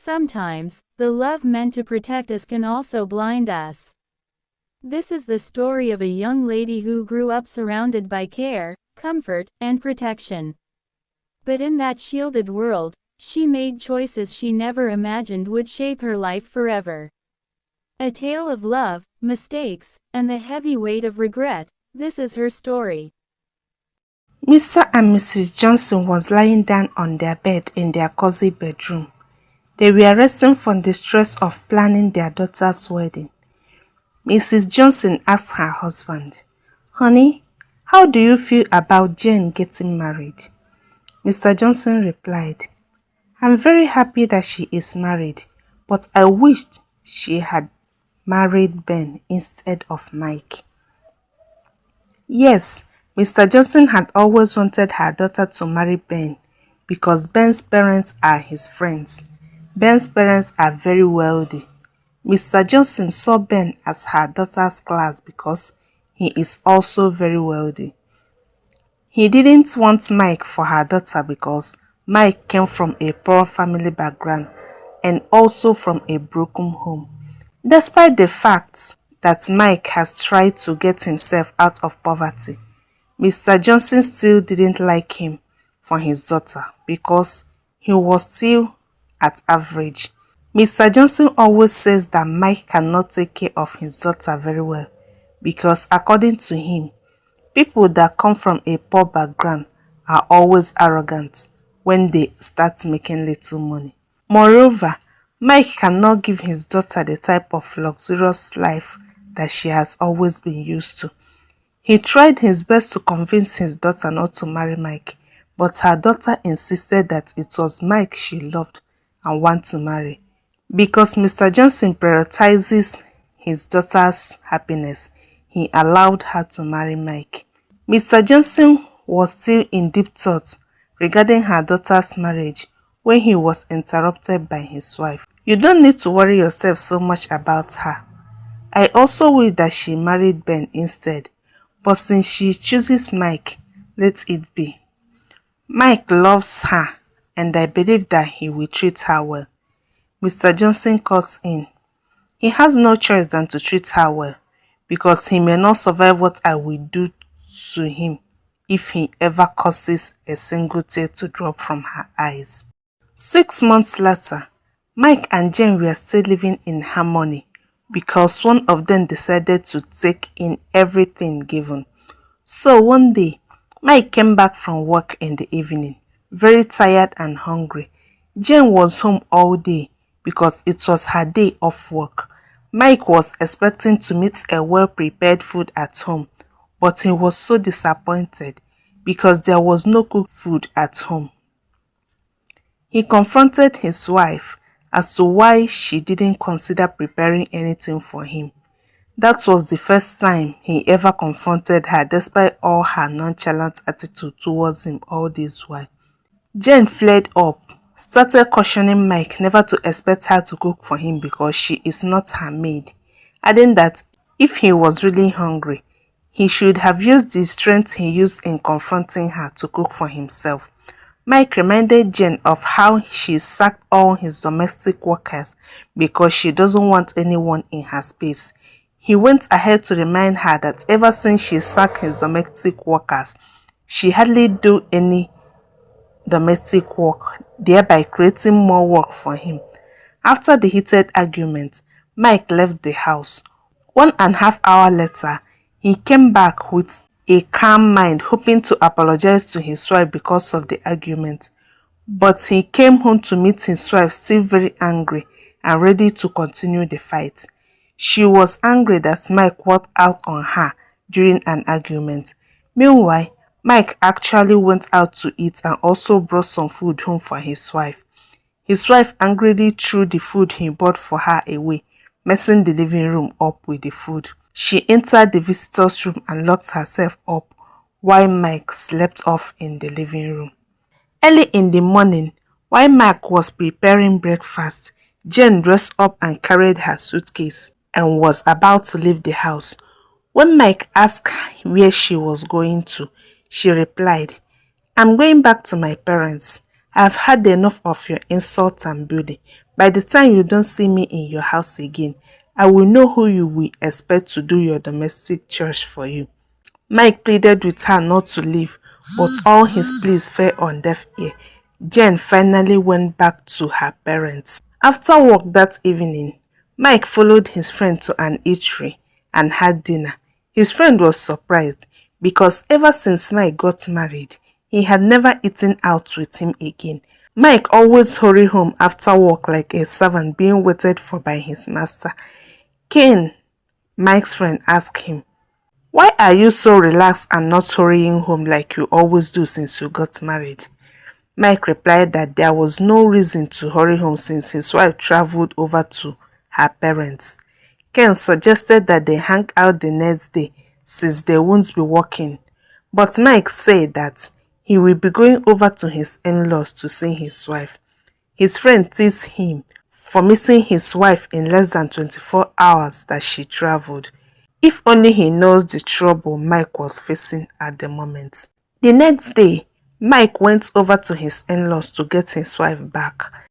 Sometimes, the love meant to protect us can also blind us. This is the story of a young lady who grew up surrounded by care, comfort, and protection. But in that shielded world, she made choices she never imagined would shape her life forever. A tale of love, mistakes, and the heavy weight of regret. This is her story. Mr. and Mrs. Johnson was lying down on their bed in their cozy bedroom. They were resting from the stress of planning their daughter's wedding. Mrs. Johnson asked her husband, "Honey, how do you feel about Jane getting married?" Mr. Johnson replied, "I'm very happy that she is married, but I wished she had married Ben instead of Mike." Yes, Mr. Johnson had always wanted her daughter to marry Ben because Ben's parents are his friends. Ben's parents are very wealthy. Mr. Johnson saw Ben as her daughter's class because he is also very wealthy. He didn't want Mike for her daughter because Mike came from a poor family background and also from a broken home. Despite the fact that Mike has tried to get himself out of poverty, Mr. Johnson still didn't like him for his daughter because he was still at average. Mr. Johnson always says that Mike cannot take care of his daughter very well because, according to him, people that come from a poor background are always arrogant when they start making little money. Moreover, Mike cannot give his daughter the type of luxurious life that she has always been used to. He tried his best to convince his daughter not to marry Mike, but her daughter insisted that it was Mike she loved and wanted to marry. Because Mr. Johnson prioritizes his daughter's happiness, he allowed her to marry Mike. Mr. Johnson was still in deep thought regarding her daughter's marriage when he was interrupted by his wife. "You don't need to worry yourself so much about her. I also wish that she married Ben instead, but since she chooses Mike, let it be. Mike loves her and I believe that he will treat her well." Mr. Johnson cuts in. "He has no choice than to treat her well, because he may not survive what I will do to him if he ever causes a single tear to drop from her eyes." 6 months later, Mike and Jane were still living in harmony because one of them decided to take in everything given. So one day, Mike came back from work in the evening, very tired and hungry. Jane was home all day because it was her day off work. Mike was expecting to meet a well-prepared food at home, but he was so disappointed because there was no cooked food at home. He confronted his wife as to why she didn't consider preparing anything for him. That was the first time he ever confronted her despite all her nonchalant attitude towards him all this while. Jane flared up, started cautioning Mike never to expect her to cook for him because she is not her maid, adding that if he was really hungry, he should have used the strength he used in confronting her to cook for himself. Mike reminded Jane of how she sacked all his domestic workers because she doesn't want anyone in her space. He went ahead to remind her that ever since she sacked his domestic workers, she hardly do any domestic work, thereby creating more work for him. After the heated argument, Mike left the house. 1.5 hours later, he came back with a calm mind, hoping to apologize to his wife because of the argument. But he came home to meet his wife still very angry and ready to continue the fight. She was angry that Mike walked out on her during an argument. Meanwhile, Mike actually went out to eat and also brought some food home for his wife. His wife angrily threw the food he bought for her away, messing the living room up with the food. She entered the visitor's room and locked herself up while Mike slept off in the living room. Early in the morning, while Mike was preparing breakfast, Jane dressed up and carried her suitcase and was about to leave the house. When Mike asked where she was going to, she replied, "I'm going back to my parents. I've had enough of your insult and bully. By the time you don't see me in your house again, I will know who you will expect to do your domestic chores for you. Mike pleaded with her not to leave, but all his pleas fell on deaf ear. Jen finally went back to her parents. After work that evening, Mike followed his friend to an eatery and had dinner. His friend was surprised because ever since Mike got married, he had never eaten out with him again. Mike always hurried home after work like a servant being waited for by his master. Ken, Mike's friend, asked him, "Why are you so relaxed and not hurrying home like you always do since you got married?" Mike replied that there was no reason to hurry home since his wife traveled over to her parents. Ken suggested that they hang out the next day since they won't be working, but Mike said that he will be going over to his in-laws to see his wife. His friend teased him for missing his wife in less than 24 hours that she traveled. If only he knows the trouble Mike was facing at the moment. The next day, Mike went over to his in-laws to get his wife back.